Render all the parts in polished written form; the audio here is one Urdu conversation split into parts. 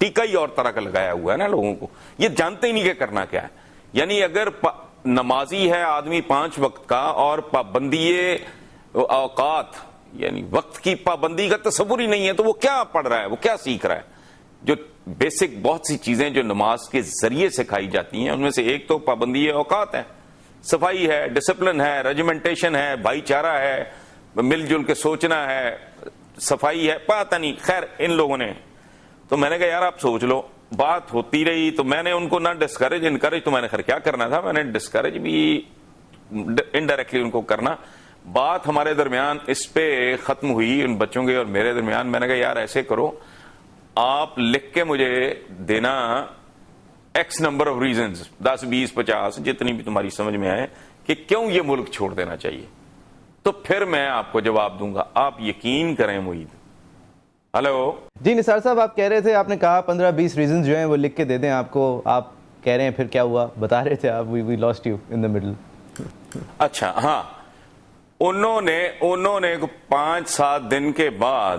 ٹیکا ہی اور طرح کا لگایا ہوا ہے نا لوگوں کو, یہ جانتے ہی نہیں کہ کرنا کیا ہے. یعنی اگر نمازی ہے آدمی 5 وقت کا اور پابندی اوقات یعنی وقت کی پابندی کا تصور ہی نہیں ہے تو وہ کیا پڑھ رہا ہے, وہ کیا سیکھ رہا ہے؟ جو بیسک بہت سی چیزیں جو نماز کے ذریعے سکھائی جاتی ہیں ان میں سے ایک تو پابندی اوقات ہے, صفائی ہے, ڈسپلن ہے, ریجیمنٹیشن ہے, بھائی چارہ ہے, مل جل کے سوچنا ہے, صفائی ہے, پتہ نہیں. خیر ان لوگوں نے تو میں نے کہا یار آپ سوچ لو. بات ہوتی رہی تو میں نے ان کو نہ ڈسکریج انکریج تو میں نے خیر کیا کرنا تھا, میں نے ڈسکریج بھی انڈائریکٹلی ان کو کرنا. بات ہمارے درمیان اس پہ ختم ہوئی ان بچوں کے اور میرے درمیان. میں نے کہا یار ایسے کرو, آپ لکھ کے مجھے دینا ایکس نمبر آف ریزنز 10 20 50 جتنی بھی تمہاری سمجھ میں آئے کہ کیوں یہ ملک چھوڑ دینا چاہیے, تو پھر میں آپ کو جواب دوں گا. آپ یقین کریں معید. ہلو جی نثار صاحب, آپ کہہ رہے تھے, آپ نے کہا 15-20 ریزنز جو ہیں وہ لکھ کے دے دیں آپ کو. آپ کہہ رہے ہیں پھر کیا ہوا, بتا رہے تھے آپ, we last you in the middle. اچھا ہاں, انہوں نے 5-7 دن کے بعد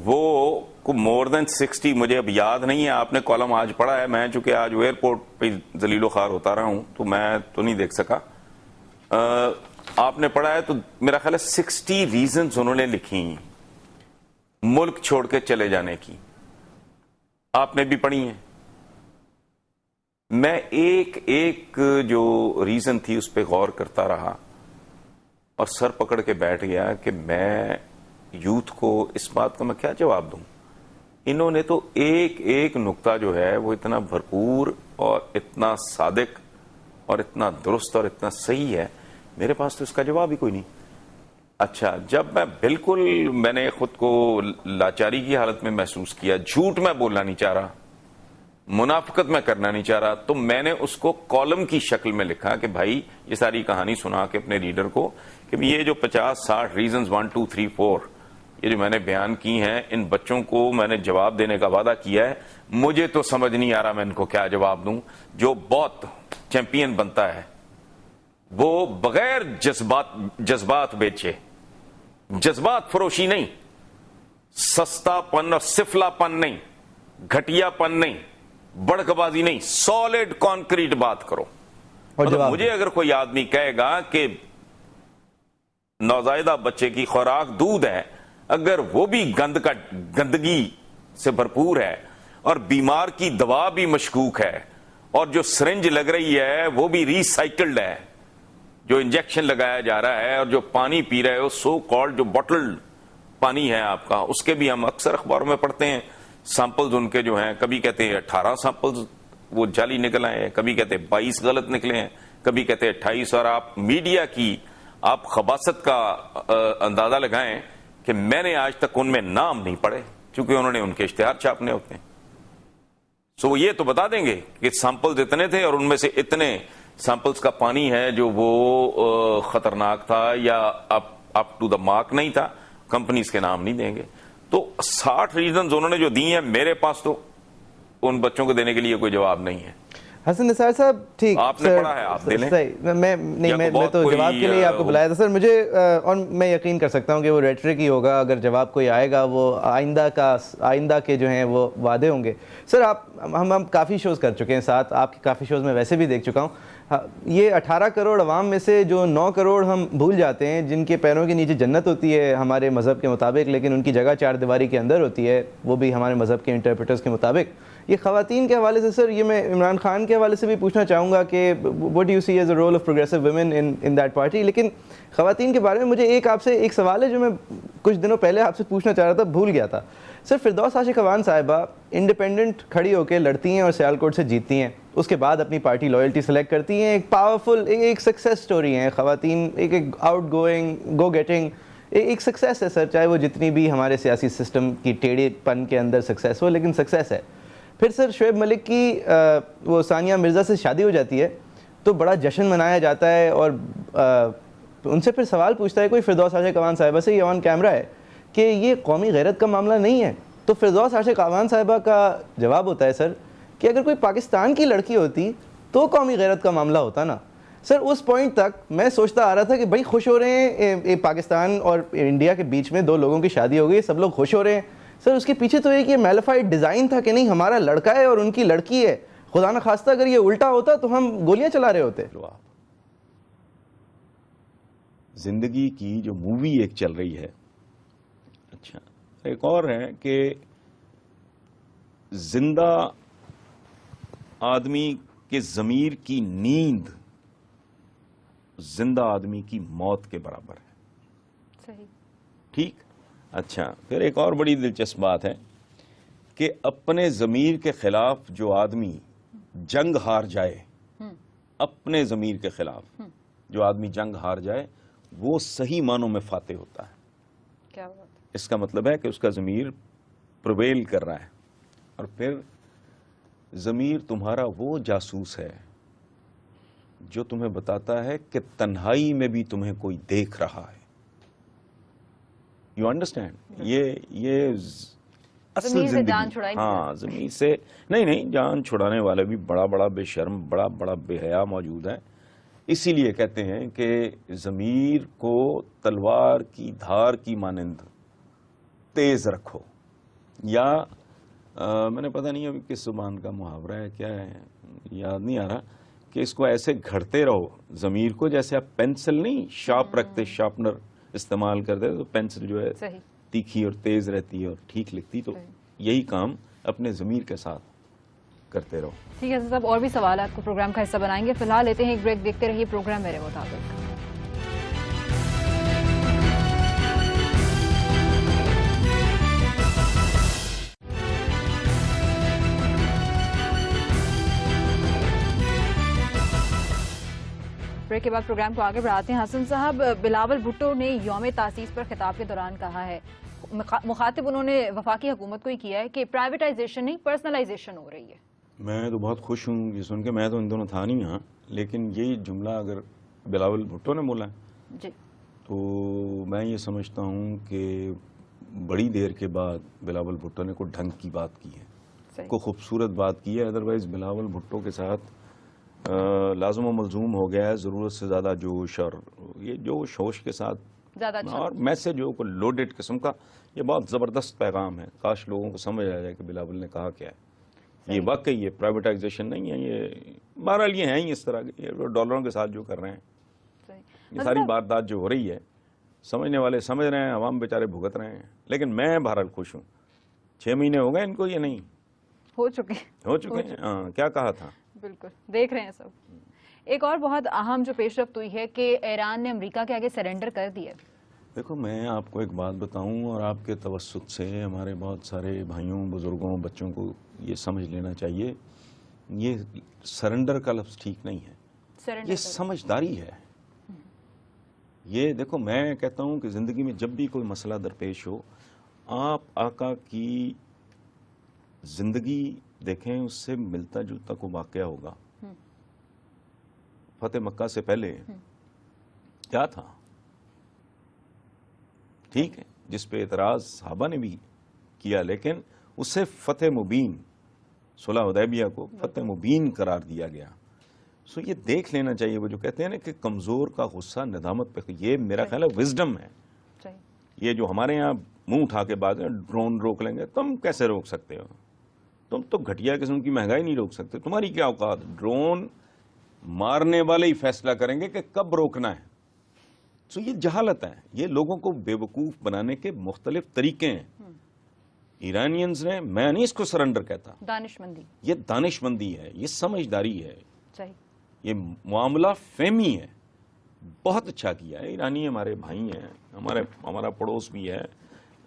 وہ مور دین 60, مجھے اب یاد نہیں ہے, آپ نے کالم آج پڑھا ہے, میں چونکہ آج ایئرپورٹ پہ ذلیل و خوار ہوتا رہا ہوں تو میں تو نہیں دیکھ سکا. آپ نے پڑھا ہے تو میرا خیال ہے 60 ریزنز انہوں نے لکھی ملک چھوڑ کے چلے جانے کی. آپ نے بھی پڑھی ہیں. میں ایک ایک جو ریزن تھی اس پہ غور کرتا رہا اور سر پکڑ کے بیٹھ گیا کہ میں یوتھ کو اس بات کا میں کیا جواب دوں. انہوں نے تو ایک ایک نقطہ جو ہے وہ اتنا بھرپور اور اتنا صادق اور اتنا درست اور اتنا صحیح ہے, میرے پاس تو اس کا جواب ہی کوئی نہیں. اچھا, جب میں نے خود کو لاچاری کی حالت میں محسوس کیا, جھوٹ میں بولنا نہیں چاہ رہا, منافقت میں کرنا نہیں چاہ رہا, تو میں نے اس کو کالم کی شکل میں لکھا کہ بھائی یہ ساری کہانی سنا کے اپنے ریڈر کو کہ یہ جو 50-60 ریزنز 1 2 3 4 یہ جو میں نے بیان کی ہیں, ان بچوں کو میں نے جواب دینے کا وعدہ کیا ہے. مجھے تو سمجھ نہیں آ رہا میں ان کو کیا جواب دوں. جو بہت چیمپئن بنتا ہے وہ بغیر جذبات بیچے, جذبات فروشی نہیں, سستا پن اور سفلا پن نہیں, گھٹیا پن نہیں, بڑک بازی نہیں, سالڈ کانکریٹ بات کرو. مطلب مجھے اگر کوئی آدمی کہے گا کہ نوزائیدہ بچے کی خوراک دودھ ہے, اگر وہ بھی گندگی سے بھرپور ہے اور بیمار کی دوا بھی مشکوک ہے اور جو سرنج لگ رہی ہے وہ بھی ری سائیکلڈ ہے, جو انجیکشن لگایا جا رہا ہے, اور جو پانی پی رہے ہو سو کالڈ جو بوٹلڈ پانی ہے آپ کا, اس کے بھی ہم اکثر اخباروں میں پڑھتے ہیں سیمپلز ان کے جو ہیں, کبھی کہتے ہیں 18 سیمپلز وہ جعلی نکل آئے ہیں, کبھی کہتے ہیں 22 غلط نکلے ہیں, کبھی کہتے ہیں 28. اور آپ میڈیا کی آپ خباثت کا اندازہ لگائیں کہ میں نے آج تک ان میں نام نہیں پڑھے کیونکہ انہوں نے ان کے اشتہار چھاپنے ہوتے ہیں. سو یہ تو بتا دیں گے کہ سیمپلز اتنے تھے اور ان میں سے اتنے سیمپلز کا پانی ہے جو وہ خطرناک تھا یا اپ ٹو دا مارک نہیں تھا, کمپنیز کے نام نہیں دیں گے. تو 60 ریزنز انہوں نے جو دی ہیں, میرے پاس تو ان بچوں کو دینے کے لیے کوئی جواب نہیں ہے. حسن نثار صاحب ٹھیک, آپ نے پڑھا ہے, آپ دے لیں. میں تو جواب کے لیے آپ کو بلایا تھا سر. مجھے اور میں یقین کر سکتا ہوں کہ وہ ریٹرک ہی ہوگا, اگر جواب کوئی آئے گا وہ آئندہ کے جو ہیں وہ وعدے ہوں گے. سر ہم کافی شوز کر چکے ہیں ساتھ, آپ کی کافی شوز میں ویسے بھی دیکھ چکا ہوں. یہ 18 کروڑ عوام میں سے جو 9 کروڑ ہم بھول جاتے ہیں جن کے پیروں کے نیچے جنت ہوتی ہے ہمارے مذہب کے مطابق, لیکن ان کی جگہ 4 دیواری کے اندر ہوتی ہے, وہ بھی ہمارے مذہب کے انٹرپریٹرز کے مطابق. یہ خواتین کے حوالے سے سر, یہ میں عمران خان کے حوالے سے بھی پوچھنا چاہوں گا کہ what do you see as a role of progressive women in that party. لیکن خواتین کے بارے میں مجھے آپ سے ایک سوال ہے جو میں کچھ دنوں پہلے آپ سے پوچھنا چاہ رہا تھا, بھول گیا تھا. سر فردوس عاشق اخوان صاحبہ انڈیپینڈنٹ کھڑی ہو کے لڑتی ہیں اور سیالکوٹ سے جیتتی ہیں, اس کے بعد اپنی پارٹی لائلٹی سلیکٹ کرتی ہیں. ایک پاورفل ایک سکسیس سٹوری ہیں خواتین, ایک آؤٹ گوئنگ گو گیٹنگ ایک سکسیس ہے سر, چاہے وہ جتنی بھی ہمارے سیاسی سسٹم کی ٹیڑھے پن کے اندر سکسیس ہو, لیکن سکسیس ہے. پھر سر شعیب ملک کی وہ ثانیہ مرزا سے شادی ہو جاتی ہے تو بڑا جشن منایا جاتا ہے, اور ان سے پھر سوال پوچھتا ہے کوئی فردوس عاشق اخوان صاحبہ سے, یہ آن کیمرہ ہے, کہ یہ قومی غیرت کا معاملہ نہیں ہے. تو فردوس عاشق اخوان صاحبہ کا جواب ہوتا ہے سر کہ اگر کوئی پاکستان کی لڑکی ہوتی تو قومی غیرت کا معاملہ ہوتا نا. سر اس پوائنٹ تک میں سوچتا آ رہا تھا کہ بھائی خوش ہو رہے ہیں, پاکستان اور انڈیا کے بیچ میں 2 لوگوں کی شادی ہو گئی, سب لوگ خوش ہو رہے ہیں, سر اس کے پیچھے تو ایک یہ میلیفائڈ ڈیزائن تھا کہ نہیں ہمارا لڑکا ہے اور ان کی لڑکی ہے, خدا نہ خواستہ اگر یہ الٹا ہوتا تو ہم گولیاں چلا رہے ہوتے. زندگی کی جو مووی ایک چل رہی ہے, اچھا ایک اور ہے کہ زندہ آدمی کے ضمیر کی نیند زندہ آدمی کی موت کے برابر ہے. صحیح. ٹھیک. اچھا پھر ایک اور بڑی دلچسپ بات ہے کہ اپنے ضمیر کے خلاف جو آدمی جنگ ہار جائے, اپنے ضمیر کے خلاف جو آدمی جنگ ہار جائے وہ صحیح معنوں میں فاتح ہوتا ہے. کیا بات. اس کا مطلب ہے کہ اس کا ضمیر پرویل کر رہا ہے. اور پھر ضمیر تمہارا وہ جاسوس ہے جو تمہیں بتاتا ہے کہ تنہائی میں بھی تمہیں کوئی دیکھ رہا ہے. You understand. یہ اصل ضمیر سے زندگی. جان چھڑائی نہیں ہاں ضمیر سے نہیں, جان چھڑانے والے بھی بڑا بے شرم, بڑا بے حیا موجود ہے. اسی لیے کہتے ہیں کہ ضمیر کو تلوار کی دھار کی مانند تیز رکھو. یا میں نے پتہ نہیں ابھی کس زبان کا محاورہ ہے, کیا ہے یاد نہیں آ رہا, کہ اس کو ایسے گھڑتے رہو ضمیر کو جیسے آپ پینسل نہیں شارپ رکھتے, شارپنر استعمال کرتے تو پینسل جو ہے صحیح. تیکھی اور تیز رہتی ہے اور ٹھیک لکھتی. تو یہی کام اپنے ضمیر کے ساتھ کرتے رہو. ٹھیک ہے صاحب, اور بھی سوالات کو پروگرام کا حصہ بنائیں گے. فی الحال لیتے ہیں ایک بریک, دیکھتے رہیے پروگرام میرے مطابق. بریک کے بعد پروگرام کو آگے بڑھاتے ہیں. حسن صاحب, بلاول بھٹو نے یوم تاسیس پر خطاب کے دوران کہا ہے, مخاطب انہوں نے وفاقی حکومت کو ہی کیا ہے کہ پرائیویٹائزیشن نہیں پرسنلائزیشن ہو رہی ہے. میں تو بہت خوش ہوں یہ سن کے, میں تو ان دونوں تھا نہیں یہاں, لیکن یہی جملہ اگر بلاول بھٹو نے بولا ہے جی تو میں یہ سمجھتا ہوں کہ بڑی دیر کے بعد بلاول بھٹو نے کوئی ڈھنگ کی بات کی ہے, صحیح. کوئی خوبصورت بات کی ہے. ادروائز بلاول بھٹو کے ساتھ لازم و ملزوم ہو گیا ہے ضرورت سے زیادہ جوش, اور یہ جوش ہوش کے ساتھ زیادہ اچھا. اور میسج ہو کوئی لوڈڈ قسم کا, یہ بہت زبردست پیغام ہے. کاش لوگوں کو سمجھ آ جائے کہ بلاول نے کہا کیا ہے. یہ واقعی یہ پرائیویٹائزیشن نہیں ہے, یہ بہرحال یہ ہیں ہی اس طرح کے, یہ ڈالروں کے ساتھ جو کر رہے ہیں, صحیح. یہ ساری واردات جو ہو رہی ہے سمجھنے والے سمجھ رہے ہیں, عوام بیچارے بھگت رہے ہیں. لیکن میں بہرحال خوش ہوں. 6 مہینے ہو گئے ان کو, یہ نہیں ہو چکے ہیں. ہاں کیا کہا تھا. بالکل دیکھ رہے ہیں سب. ایک اور بہت اہم جو پیش رفت ہوئی ہے کہ ایران نے امریکہ کے آگے سرنڈر کر دیا. دیکھو میں آپ کو ایک بات بتاؤں, اور آپ کے توسط سے ہمارے بہت سارے بھائیوں, بزرگوں, بچوں کو یہ سمجھ لینا چاہیے, یہ سرنڈر کا لفظ ٹھیک نہیں ہے, یہ سمجھداری ہے. یہ دیکھو میں کہتا ہوں کہ زندگی میں جب بھی کوئی مسئلہ درپیش ہو, آپ آقا کی زندگی دیکھیں, اس سے ملتا جلتا کوئی واقعہ ہوگا. فتح مکہ سے پہلے کیا تھا, ٹھیک ہے, جس پہ اعتراض صحابہ نے بھی کیا, لیکن اسے فتح مبین, صلح حدیبیہ کو فتح مبین قرار دیا گیا. سو یہ دیکھ لینا چاہیے, وہ جو کہتے ہیں نا کہ کمزور کا غصہ ندامت پہ, یہ میرا خیال ہے وزڈم ہے. یہ جو ہمارے یہاں منہ اٹھا کے بعد ڈرون روک لیں گے, تم کیسے روک سکتے ہو, تم تو گھٹیا قسم کی مہنگائی نہیں روک سکتے, تمہاری کیا اوقات. ڈرون مارنے والے ہی فیصلہ کریں گے کہ کب روکنا ہے. سو یہ جہالت ہے, یہ لوگوں کو بے وقوف بنانے کے مختلف طریقے ہیں. ایرانینز نے, میں نہیں اس کو سرنڈر کہتا, دانشمندی, یہ دانشمندی ہے, یہ سمجھداری ہے, صحیح. یہ معاملہ فہمی ہے. بہت اچھا کیا ہے. ایرانی ہمارے بھائی ہیں, ہمارا پڑوس بھی ہے,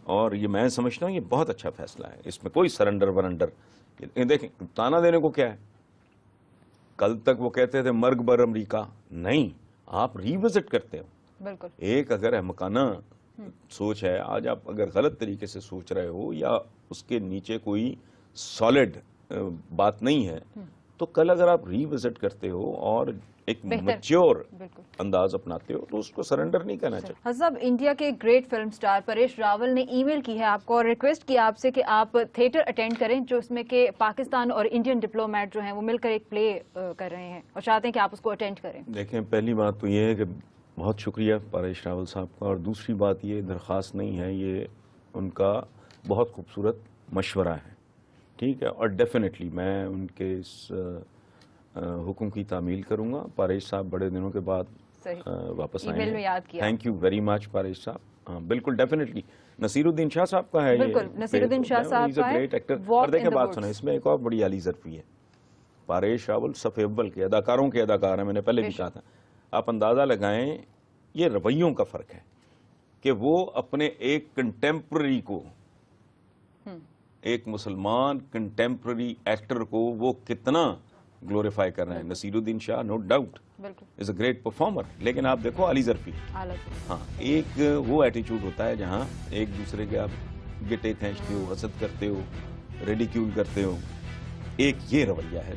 اور یہ میں سمجھتا ہوں یہ بہت اچھا فیصلہ ہے. اس میں کوئی سرنڈر ورنڈر. دیکھیں تانا دینے کو کیا ہے, کل تک وہ کہتے تھے مرگ بر امریکہ, نہیں, آپ ری وزٹ کرتے ہو. بالکل. ایک اگر احمقانہ سوچ ہے, آج آپ اگر غلط طریقے سے سوچ رہے ہو یا اس کے نیچے کوئی سالڈ بات نہیں ہے, تو کل اگر آپ ری وزٹ کرتے ہو اور ایک میچور انداز اپناتے ہو تو اس کو سرنڈر نہیں کہنا چاہیے. حسب, انڈیا کے گریٹ فلم سٹار پریش راول نے ای میل کی ہے آپ کو اور ریکویسٹ کی آپ سے کہ آپ تھیٹر اٹینڈ کریں جو اس میں کہ پاکستان اور انڈین ڈپلومیٹ جو ہیں وہ مل کر ایک پلے کر رہے ہیں اور چاہتے ہیں کہ آپ اس کو اٹینڈ کریں. دیکھیں پہلی بات تو یہ ہے کہ بہت شکریہ پریش راول صاحب کا, اور دوسری بات یہ درخواست نہیں ہے, یہ ان کا بہت خوبصورت مشورہ ہے، ٹھیک ہے، اور ڈیفینیٹلی میں ان کے اس حکم کی تعمیل کروں گا. پاریش صاحب بڑے دنوں کے بعد واپس آئے ایمیل میں یاد کیا. Thank you very much Paresh صاحب. ہاں بالکل ڈیفینیٹلی. نصیر الدین شاہ صاحب کا ہے یہ. بالکل نصیر الدین شاہ صاحب کا ہے. Great actor. اور دیکھیں بات سنیں، اس میں ایک اور بڑی اعلی ظرفی ہے. پاریش راول صف اول کے اداکاروں کے اداکار ہیں، میں نے پہلے بھی کہا تھا. آپ اندازہ لگائیں یہ رویوں کا فرق ہے کہ وہ اپنے ایک کنٹمپرری کو، ایک مسلمان کنٹمپرری ایکٹر کو وہ کتنا گلوریفائی کر رہے ہیں. Naseeruddin Shah no doubt is a great performer, لیکن آپ دیکھو علی ظرفی. ہاں ایک وہ ایٹیچیوڈ ہوتا ہے جہاں ایک دوسرے کے آپ گٹے کھینچتے ہو، حسد کرتے ہو، ریڈیکیول کرتے ہو. ایک یہ رویہ ہے.